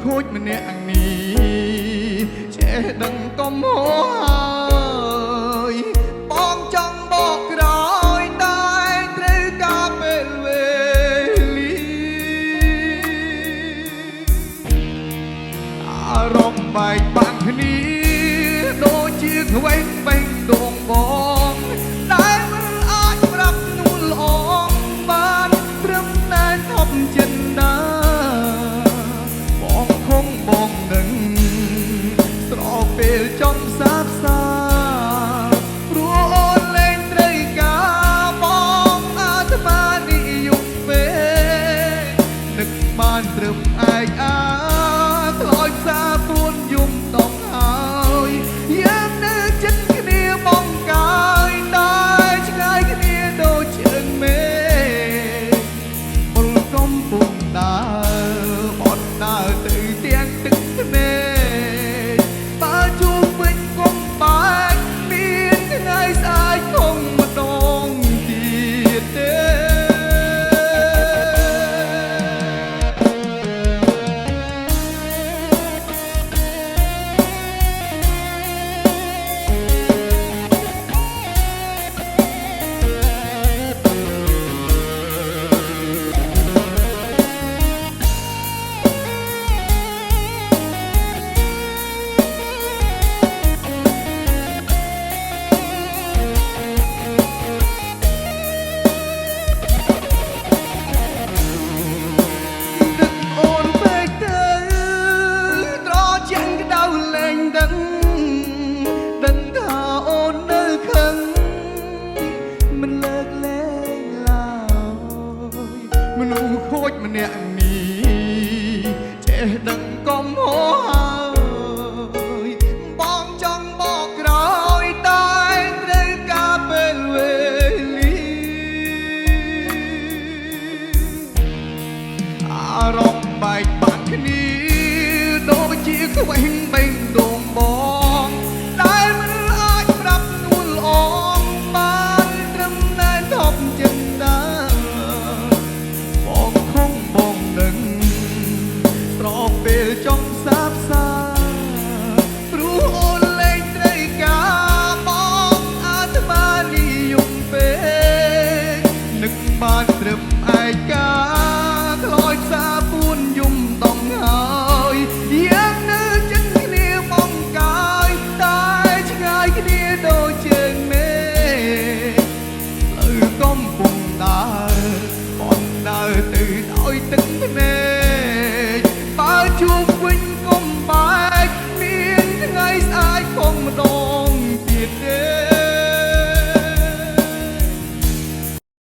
ខូចម្នាក់នេះចេះដឹងកុំហួហើយបងចង់បកក្រោយតែត្រូវការពេលវេលាអារម្មណ៍បែកបាក់គ្នាដូចជាខ្វែងបេងដងបងដែលមិនអាចប្រាប់នួនល្អបានត្រឹមតែធប់ចិនណាបងគង់បងនឹងស្រពេលចង់សាបសាព្រោះអូនលែងត្រូវការបងអាត្មានិយមពេលនឹកបានត្រឹមឯកខ្លោចសាពួនយំតង់ហើយយើងនៅចិត្តគ្នាបងកាយតែឆ្ងាយគ្នាដូចជើងមេមុលកំពុងដើរបត់ដើរទៅទាំងទឹកភ្នែកបើជួបវិញគុំបែកមានថ្ងៃស្អែកគង់ម្ដងទៀតទេមនុស្សខូចម្នាក់នេះចេះដឹងកុំហួហើយបងចង់បកក្រោយតែត្រូវការពេលវេលាអារម្មណ៍បែកបាក់គ្នាដូចជាខ្វែងបេងដងបងដែលមិនអាចប្រាប់នួនល្អបានត្រឹមតែធប់ចិនដាពេលចង់សាបសាព្រោះអូនលែងត្រូវការបងអាត្មានិយមពេលនឹកបានត្រឹមឯកាខ្លោចសាពួនយំដងហើយយើងនៅចិត្តគ្នាបងកាយតែឆ្ងាយគ្នាដូចជើងមេផ្លូវកំពុងដើរបន់ដើរទៅដោយទឹកភ្នែកជួបវិញកុំបែកមានថ្ងៃស្អែកគង់ម្ដង